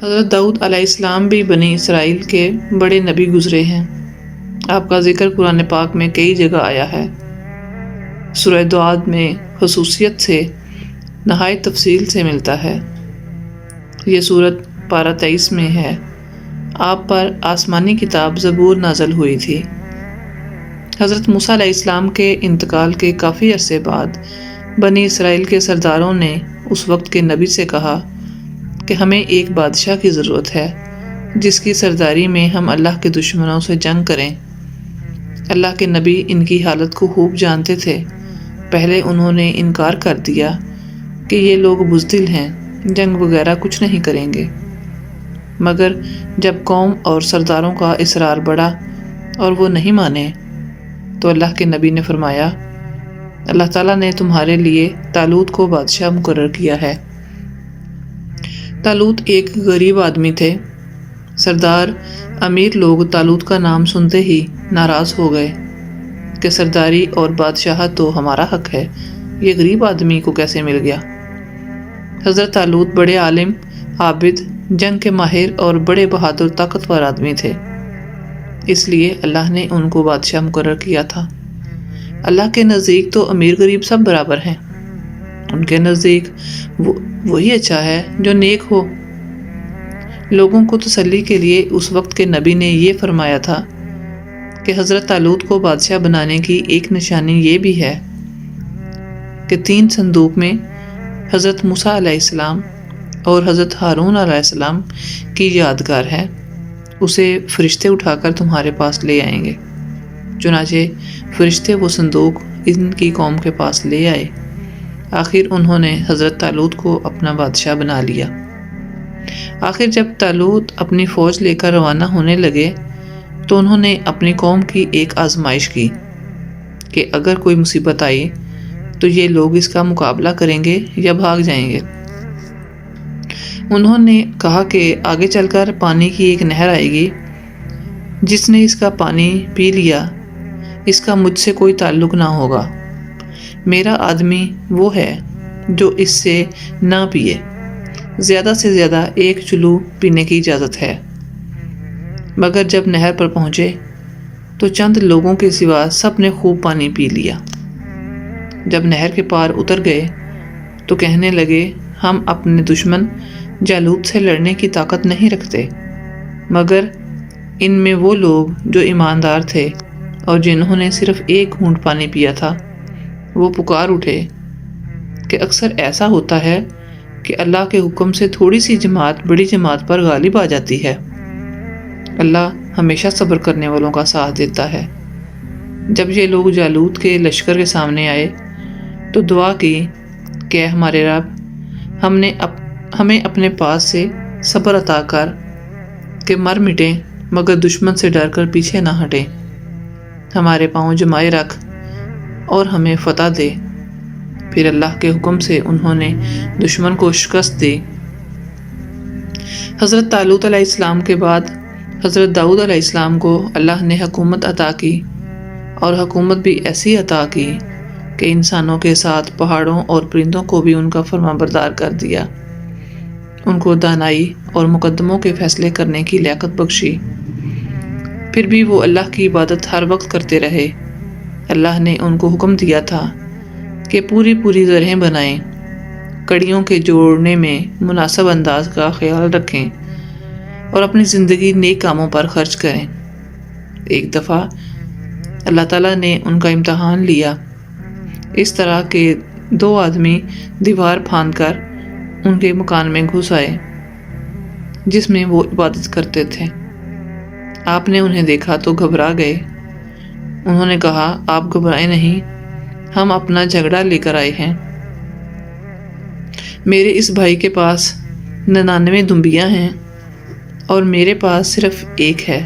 حضرت داؤد علیہ السلام بھی بنی اسرائیل کے بڑے نبی گزرے ہیں۔ آپ کا ذکر قرآن پاک میں کئی جگہ آیا ہے۔ سورہ دعاد میں خصوصیت سے نہایت تفصیل سے ملتا ہے۔ یہ سورت پارہ 23 میں ہے۔ آپ پر آسمانی کتاب زبور نازل ہوئی تھی۔ حضرت موسیٰ علیہ السلام کے انتقال کے کافی عرصے بعد بنی اسرائیل کے سرداروں نے اس وقت کے نبی سے کہا کہ ہمیں ایک بادشاہ کی ضرورت ہے جس کی سرداری میں ہم اللہ کے دشمنوں سے جنگ کریں۔ اللہ کے نبی ان کی حالت کو خوب جانتے تھے۔ پہلے انہوں نے انکار کر دیا کہ یہ لوگ بزدل ہیں، جنگ وغیرہ کچھ نہیں کریں گے، مگر جب قوم اور سرداروں کا اصرار بڑھا اور وہ نہیں مانے تو اللہ کے نبی نے فرمایا، اللہ تعالیٰ نے تمہارے لیے طالوت کو بادشاہ مقرر کیا ہے۔ طالوت ایک غریب آدمی تھے۔ سردار امیر لوگ طالوت کا نام سنتے ہی ناراض ہو گئے کہ سرداری اور بادشاہت تو ہمارا حق ہے، یہ غریب آدمی کو کیسے مل گیا؟ حضرت طالوت بڑے عالم، عابد، جنگ کے ماہر اور بڑے بہادر طاقتور آدمی تھے، اس لیے اللہ نے ان کو بادشاہ مقرر کیا تھا۔ اللہ کے نزدیک تو امیر غریب سب برابر ہیں۔ ان کے نزدیک وہی اچھا ہے جو نیک ہو۔ لوگوں کو تسلی کے لیے اس وقت کے نبی نے یہ فرمایا تھا کہ حضرت طالوت کو بادشاہ بنانے کی ایک نشانی یہ بھی ہے کہ 3 صندوق میں حضرت موسیٰ علیہ السلام اور حضرت ہارون علیہ السلام کی یادگار ہے، اسے فرشتے اٹھا کر تمہارے پاس لے آئیں گے۔ چنانچہ فرشتے وہ صندوق ان کی قوم کے پاس لے آئے۔ آخر انہوں نے حضرت طالوت کو اپنا بادشاہ بنا لیا۔ آخر جب طالوت اپنی فوج لے کر روانہ ہونے لگے تو انہوں نے اپنی قوم کی ایک آزمائش کی کہ اگر کوئی مصیبت آئی تو یہ لوگ اس کا مقابلہ کریں گے یا بھاگ جائیں گے۔ انہوں نے کہا کہ آگے چل کر پانی کی ایک نہر آئے گی، جس نے اس کا پانی پی لیا اس کا مجھ سے کوئی تعلق نہ ہوگا۔ میرا آدمی وہ ہے جو اس سے نہ پیے، زیادہ سے زیادہ 1 چلو پینے کی اجازت ہے۔ مگر جب نہر پر پہنچے تو چند لوگوں کے سوا سب نے خوب پانی پی لیا۔ جب نہر کے پار اتر گئے تو کہنے لگے، ہم اپنے دشمن جالوت سے لڑنے کی طاقت نہیں رکھتے، مگر ان میں وہ لوگ جو ایماندار تھے اور جنہوں نے صرف 1 گھونٹ پانی پیا تھا وہ پکار اٹھے کہ اکثر ایسا ہوتا ہے کہ اللہ کے حکم سے تھوڑی سی جماعت بڑی جماعت پر غالب آ جاتی ہے۔ اللہ ہمیشہ صبر کرنے والوں کا ساتھ دیتا ہے۔ جب یہ لوگ جالوت کے لشکر کے سامنے آئے تو دعا کی کہ ہمارے رب، ہمیں اپنے پاس سے صبر عطا کر کہ مر مٹیں مگر دشمن سے ڈر کر پیچھے نہ ہٹیں، ہمارے پاؤں جمائے رکھ اور ہمیں فتح دے۔ پھر اللہ کے حکم سے انہوں نے دشمن کو شکست دی۔ حضرت طالوت علیہ السلام کے بعد حضرت داؤد علیہ السلام کو اللہ نے حکومت عطا کی، اور حکومت بھی ایسی عطا کی کہ انسانوں کے ساتھ پہاڑوں اور پرندوں کو بھی ان کا فرما بردار کر دیا۔ ان کو دانائی اور مقدموں کے فیصلے کرنے کی لیاقت بخشی۔ پھر بھی وہ اللہ کی عبادت ہر وقت کرتے رہے۔ اللہ نے ان کو حکم دیا تھا کہ پوری زرہیں بنائیں، کڑیوں کے جوڑنے میں مناسب انداز کا خیال رکھیں اور اپنی زندگی نیک کاموں پر خرچ کریں۔ ایک دفعہ اللہ تعالیٰ نے ان کا امتحان لیا، اس طرح کہ 2 آدمی دیوار پھاند کر ان کے مکان میں گھس آئے جس میں وہ عبادت کرتے تھے۔ آپ نے انہیں دیکھا تو گھبرا گئے۔ انہوں نے کہا، آپ گھبرائیں نہیں، ہم اپنا جھگڑا لے کر آئے ہیں۔ میرے اس بھائی کے پاس 99 دمبیاں ہیں اور میرے پاس صرف 1 ہے،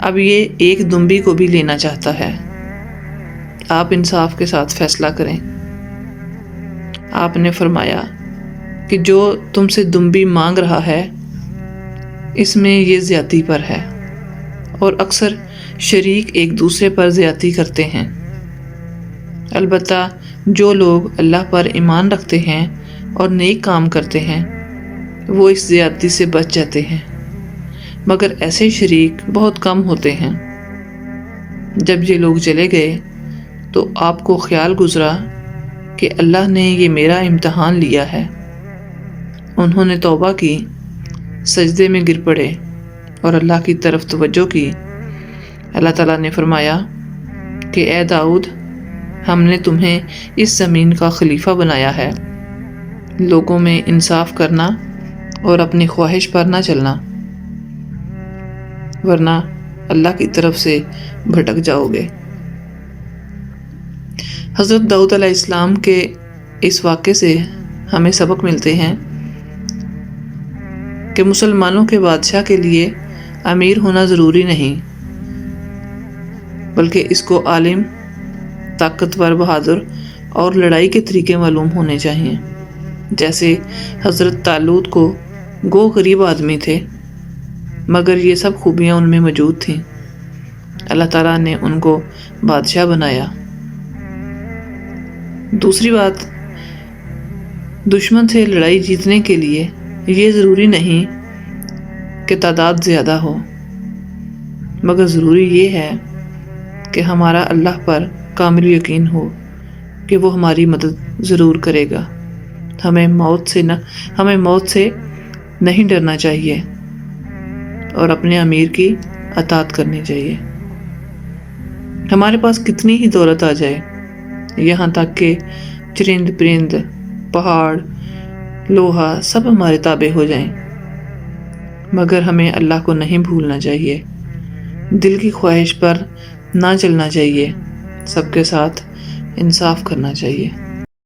اب یہ 1 دمبی کو بھی لینا چاہتا ہے۔ آپ انصاف کے ساتھ فیصلہ کریں۔ آپ نے فرمایا کہ جو تم سے دمبی مانگ رہا ہے اس میں یہ زیادتی پر ہے، اور اکثر شریک ایک دوسرے پر زیادتی کرتے ہیں۔ البتہ جو لوگ اللہ پر ایمان رکھتے ہیں اور نیک کام کرتے ہیں وہ اس زیادتی سے بچ جاتے ہیں، مگر ایسے شریک بہت کم ہوتے ہیں۔ جب یہ لوگ چلے گئے تو آپ کو خیال گزرا کہ اللہ نے یہ میرا امتحان لیا ہے۔ انہوں نے توبہ کی، سجدے میں گر پڑے اور اللہ کی طرف توجہ کی۔ اللہ تعالیٰ نے فرمایا کہ اے داؤد، ہم نے تمہیں اس زمین کا خلیفہ بنایا ہے، لوگوں میں انصاف کرنا اور اپنی خواہش پر نہ چلنا، ورنہ اللہ کی طرف سے بھٹک جاؤ گے۔ حضرت داؤد علیہ السلام کے اس واقعے سے ہمیں سبق ملتے ہیں کہ مسلمانوں کے بادشاہ کے لیے امیر ہونا ضروری نہیں، بلکہ اس کو عالم، طاقتور، بہادر اور لڑائی کے طریقے معلوم ہونے چاہیے۔ جیسے حضرت طالوت کو گو غریب آدمی تھے، مگر یہ سب خوبیاں ان میں موجود تھیں۔ اللہ تعالیٰ نے ان کو بادشاہ بنایا۔ دوسری بات، دشمن سے لڑائی جیتنے کے لیے یہ ضروری نہیں کہ تعداد زیادہ ہو، مگر ضروری یہ ہے کہ ہمارا اللہ پر کامل یقین ہو کہ وہ ہماری مدد ضرور کرے گا۔ ہمیں موت سے نہیں ڈرنا چاہیے اور اپنے امیر کی اطاعت کرنی چاہیے۔ ہمارے پاس کتنی ہی دولت آ جائے، یہاں تک کہ چرند پرند، پہاڑ، لوہا سب ہمارے تابع ہو جائیں، مگر ہمیں اللہ کو نہیں بھولنا چاہیے، دل کی خواہش پر نہ چلنا چاہیے، سب کے ساتھ انصاف کرنا چاہیے۔